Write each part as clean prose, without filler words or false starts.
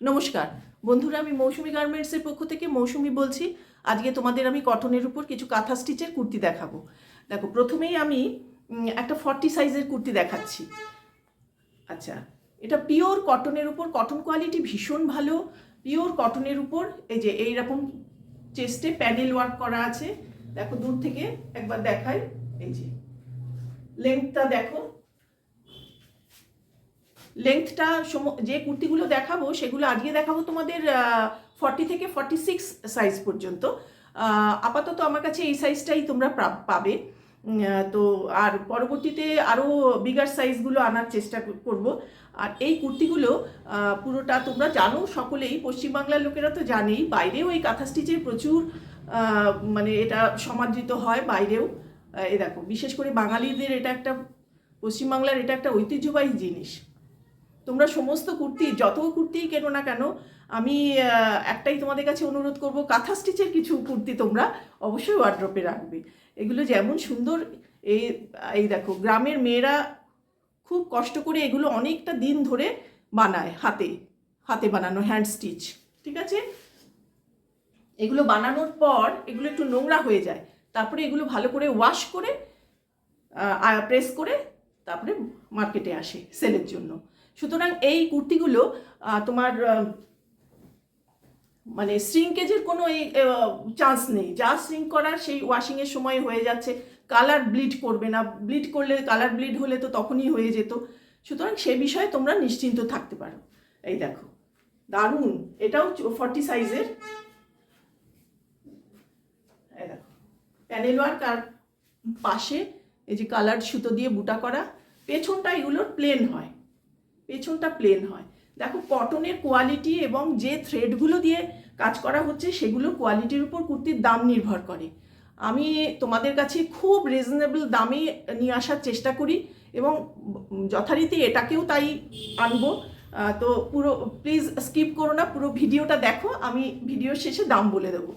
নমস্কার বন্ধুরা, আমি মৌসুমি গার্মেন্টসের পক্ষ থেকে মৌসুমি বলছি। আজকে তোমাদের আমি কটনের উপর কিছু কাঁথা স্টিচের কুর্তি দেখাবো। দেখো, প্রথমেই আমি একটা 40 সাইজের কুর্তি দেখাচ্ছি। আচ্ছা, এটা পিওর কটনের উপর, কটন কোয়ালিটি ভীষণ ভালো। পিওর কটনের উপর এই যে এইরকম চেস্টে প্যানেল ওয়ার্ক করা আছে। দেখো দূর থেকে একবার দেখাই, এই যে লেন্থটা দেখো। লেন্থটা যে কুর্তিগুলো দেখাবো সেগুলো আজকে দেখাবো তোমাদের 40 থেকে 46 সাইজ পর্যন্ত। আপাতত আমার কাছে এই সাইজটাই তোমরা পাবে। তো আর পরবর্তীতে আরও বিগার সাইজগুলো আনার চেষ্টা করব। আর এই কুর্তিগুলো পুরোটা তোমরা জানো, সকলেই পশ্চিমবাংলার লোকেরা তো জানেই, বাইরেও এই কাঁথা স্টিচের প্রচুর মানে এটা সমাদৃত হয় বাইরেও। এ দেখো, বিশেষ করে বাঙালিদের এটা একটা, পশ্চিমবাংলার এটা একটা ঐতিহ্যবাহী জিনিস। তোমরা সমস্ত কুর্তি, যত কুর্তিই কেনো না কেন, আমি একটাই তোমাদের কাছে অনুরোধ করব, কাঁথা স্টিচের কিছু কুর্তি তোমরা অবশ্যই ওয়ার্ড্রপে রাখবে। এগুলো যেমন সুন্দর, এই এই দেখো, গ্রামের মেয়েরা খুব কষ্ট করে এগুলো অনেকটা দিন ধরে বানায়, হাতে হাতে বানানো, হ্যান্ড স্টিচ। ঠিক আছে, এগুলো বানানোর পর এগুলো একটু নোংরা হয়ে যায়, তারপরে এগুলো ভালো করে ওয়াশ করে প্রেস করে তারপরে মার্কেটে আসে সেলের জন্য। সুতরাং এই কুর্তিগুলো তোমার মানে শ্রিঙ্কেজের কোনো এই চান্স নেই। যা শ্রিঙ্ক করার সেই ওয়াশিংয়ের সময় হয়ে যাচ্ছে। কালার ব্লিড করবে না, ব্লিড করলে, কালার ব্লিড হলে তো তখনই হয়ে যেত। সুতরাং সে বিষয়ে তোমরা নিশ্চিন্ত থাকতে পারো। এই দেখো, দারুণ, এটাও 40 সাইজের। এই দেখো, প্যানেল ওয়ার্ক আর পাশে এই যে কালার সুতো দিয়ে বুটা করা। পেছনটা এগুলোর প্লেন হয়, পেছনটা প্লেন হয়। দেখো, কটনের কোয়ালিটি এবং যে থ্রেডগুলো দিয়ে কাজ করা হচ্ছে সেগুলো কোয়ালিটির উপর কুর্তির দাম নির্ভর করে। আমি তোমাদের কাছে খুব রিজনেবল দামে নিয়ে আসার চেষ্টা করি এবং যথারীতি এটাকেও তাই আনবো। তো পুরো প্লিজ স্কিপ করো না, পুরো ভিডিওটা দেখো, আমি ভিডিওর শেষে দাম বলে দেবো।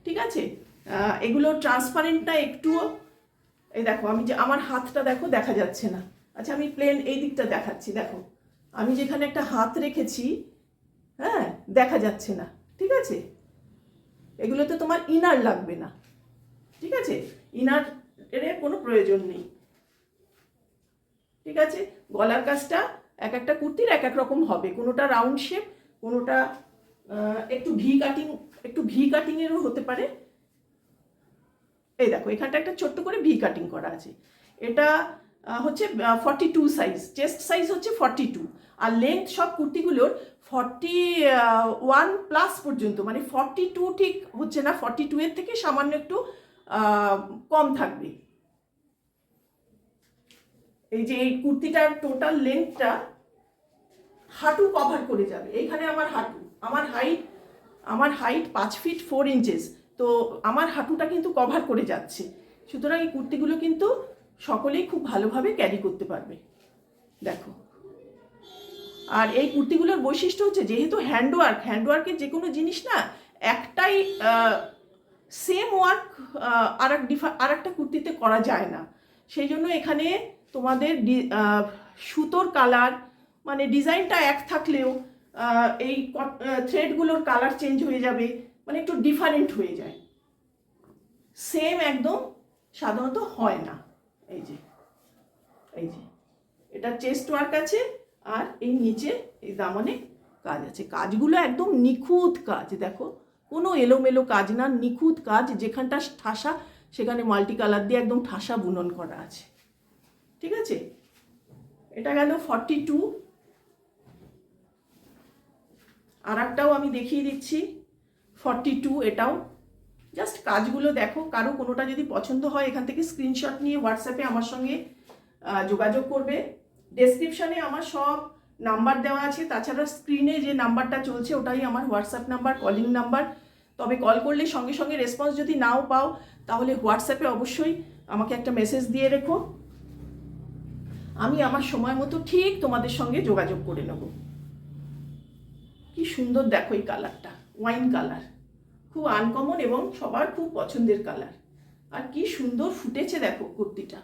ঠিক আছে, এগুলো ট্রান্সপারেন্ট না একটুও। এই দেখো, আমি যে আমার হাতটা দেখো, দেখা যাচ্ছে না। আচ্ছা, আমি প্লেন এই দিকটা দেখাচ্ছি। দেখো, আমি যেখানে একটা হাত রেখেছি, হ্যাঁ, দেখা যাচ্ছে না। ঠিক আছে, এগুলোতে তোমার ইনার লাগবে না। ঠিক আছে, ইনার এর কোনো প্রয়োজন নেই। ঠিক আছে, গলার কাজটা এক একটা কুর্তির এক এক রকম হবে, কোনোটা রাউন্ড শেপ, কোনোটা একটু ভি কাটিংয়েরও হতে পারে। এই দেখো, এখানটা একটা ছোট্ট করে ভি কাটিং করা আছে। এটা হচ্ছে 42 সাইজ, চেস্ট সাইজ হচ্ছে 42, আর লেন্থ সব কুর্তিগুলোর 41 প্লাস পর্যন্ত, মানে 42 ঠিক হচ্ছে না, 42 এর থেকে সামান্য একটু কম থাকবে। এই যে এই কুর্তিটার টোটাল লেন্থটা হাঁটু কভার করে যাবে। এইখানে আমার হাঁটু, আমার হাইট 5 ফিট 4 ইঞ্চেস, তো আমার হাঁটুটা কিন্তু কভার করে যাচ্ছে। সুতরাং এই কুর্তিগুলো কিন্তু সকলেই খুব ভালোভাবে ক্যারি করতে পারবে। দেখো, আর এই কুর্তিগুলোর বৈশিষ্ট্য হচ্ছে, যেহেতু হ্যান্ডওয়ার্কের যে কোনো জিনিস না, একটাই সেম ওয়ার্ক আর একটা কুর্তিতে করা যায় না। সেই জন্য এখানে তোমাদের সুতোর কালার, মানে ডিজাইনটা এক থাকলেও এই থ্রেডগুলোর কালার চেঞ্জ হয়ে যাবে, মানে একটু ডিফারেন্ট হয়ে যায়, সেম একদম সাধারণত হয় না। এই যে এটা চেস্ট ওয়ার্ক আছে, আর এই নিচে এই দামনে কাজ আছে। কাজগুলো একদম নিখুঁত কাজ, দেখো, কোনো এলোমেলো কাজ না, নিখুঁত কাজ। যেখানটা ঠাসা সেখানে মাল্টি কালার দিয়ে একদম ঠাসা বুনন করা আছে। ঠিক আছে, এটা গেল 42। আর একটাও আমি দেখিয়ে দিচ্ছি, 42, এটাও জাস্ট কাজগুলো দেখো। কারো কোনোটা যদি পছন্দ হয়, এখান থেকে স্ক্রিনশট নিয়ে হোয়াটসঅ্যাপে আমার সঙ্গে যোগাযোগ করবে। ডেসক্রিপশানে আমার সব নাম্বার দেওয়া আছে, তাছাড়া স্ক্রিনে যে নাম্বারটা চলছে ওটাই আমার হোয়াটসঅ্যাপ নাম্বার, কলিং নাম্বার। তবে কল করলে সঙ্গে সঙ্গে রেসপন্স যদি নাও পাও, তাহলে হোয়াটসঅ্যাপে অবশ্যই আমাকে একটা মেসেজ দিয়ে রেখো, আমি আমার সময় মতো ঠিক তোমাদের সঙ্গে যোগাযোগ করে নেব। কি সুন্দর দেখো এই কালারটা, ওয়াইন কালার, খুব আনকমন এবং সবার খুব পছন্দের কালার। আর কি সুন্দর ফুটেছে দেখো কুর্তিটা।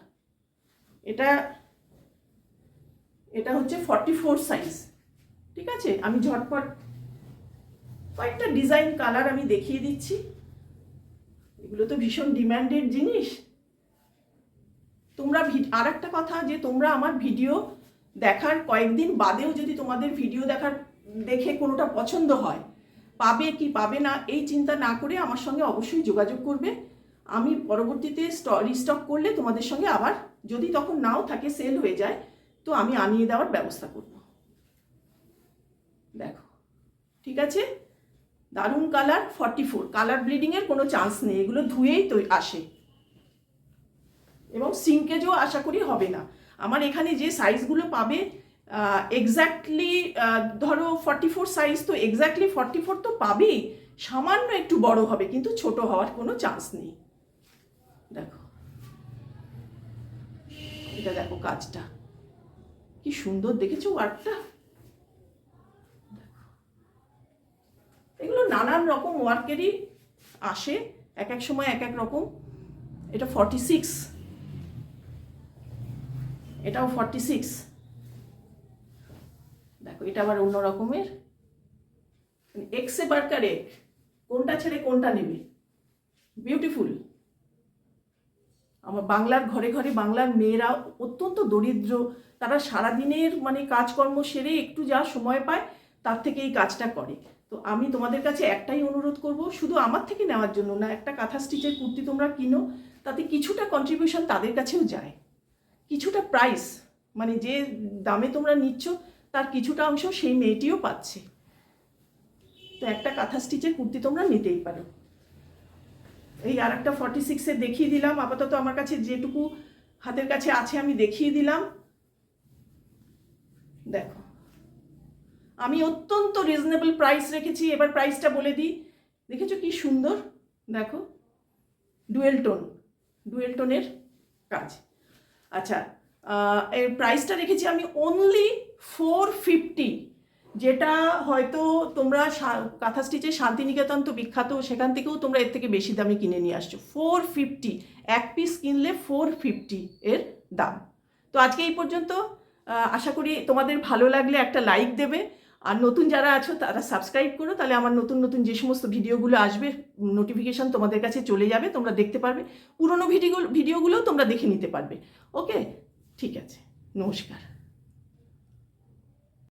এটা হচ্ছে 44 সাইজ। ঠিক আছে, আমি ঝটপট কয়েকটা ডিজাইন কালার আমি দেখিয়ে দিচ্ছি। এগুলো তো ভীষণ ডিম্যান্ডেড জিনিস। তোমরা আর একটা কথা, যে তোমরা আমার ভিডিও দেখার কয়েকদিন বাদেও যদি তোমাদের ভিডিও দেখে কোনোটা পছন্দ হয়, পাবে কি পাবে না এই চিন্তা না করে আমার সঙ্গে অবশ্যই যোগাযোগ করবে। আমি পরবর্তীতে রিস্টক করলে তোমাদের সঙ্গে আবার, যদি তখন নাও থাকে, সেল হয়ে যায়, তো আমি আনিয়ে দেওয়ার ব্যবস্থা করব। দেখো, ঠিক আছে, দারুণ কালার, 44, কালার ব্লিডিংয়ের কোনো চান্স নেই, এগুলো ধুয়েই তো আসে এবং সিঙ্কেজও আশা করি হবে না। আমার এখানে যে সাইজগুলো পাবে এক্স্যাক্টলি, ধরো 44 সাইজ, তো এক্স্যাক্টলি 44 তো পাবেই, সামান্য একটু বড় হবে, কিন্তু ছোট হওয়ার কোনো চান্স নেই। দেখো, এটা দেখো কাজটা কি সুন্দর, দেখেছো ওয়ার্কটা? এগুলো নানান রকম ওয়ার্কেরই আসে, এক এক সময় এক এক রকম। এটা 46, এটাও 46। দেখো, এটা আবার অন্য রকমের, এক্সে বার্কার এক, কোনটা ছেড়ে কোনটা নেবে, বিউটিফুল। আমার বাংলার ঘরে ঘরে বাংলার মেয়েরা অত্যন্ত দরিদ্র, তারা সারাদিনের মানে কাজকর্ম সেরে একটু যা সময় পায় তার থেকে এই কাজটা করে। তো আমি তোমাদের কাছে একটাই অনুরোধ করব, শুধু আমার থেকে নেওয়ার জন্য না, একটা কাঁথা স্টিচের কুর্তি তোমরা কিনো, তাতে কিছুটা কন্ট্রিবিউশন তাদের কাছেও যায়, কিছুটা প্রাইস, মানে যে দামে তোমরা নিচ্ছ তার কিছুটা অংশ সেই মেয়েটিও পাচ্ছে। তো একটা কাঁথা স্টিচের কুর্তি তোমরা নিতেই পারো। এই আর একটা 46-এর দেখিয়ে দিলাম, আপাতত আমার কাছে যেটুকু হাতের কাছে আছে আমি দেখিয়ে দিলাম। দেখো, আমি অত্যন্ত রিজনেবল প্রাইস রেখেছি, এবার প্রাইসটা বলে দিই। দেখেছো কি সুন্দর, দেখো, ডুয়েল টোনের কাজ। আচ্ছা, এর প্রাইসটা রেখেছি আমি অনলি 450, যেটা হয়তো তোমরা কাঁথা স্টিচের শান্তিনিকেতন তো বিখ্যাত, সেখান থেকেও তোমরা এর থেকে বেশি দামে কিনে নিয়ে আসছো। 450, এক পিস কিনলে 450 এর দাম। তো আজকে এই পর্যন্ত, আশা করি তোমাদের ভালো লাগলে একটা লাইক দেবে, আর নতুন যারা আছো তারা সাবস্ক্রাইব করো, তাহলে আমার নতুন নতুন যে সমস্ত ভিডিওগুলো আসবে নোটিফিকেশান তোমাদের কাছে চলে যাবে, তোমরা দেখতে পারবে, পুরনো ভিডিওগুলোও তোমরা দেখে নিতে পারবে। ওকে, ঠিক আছে, নমস্কার।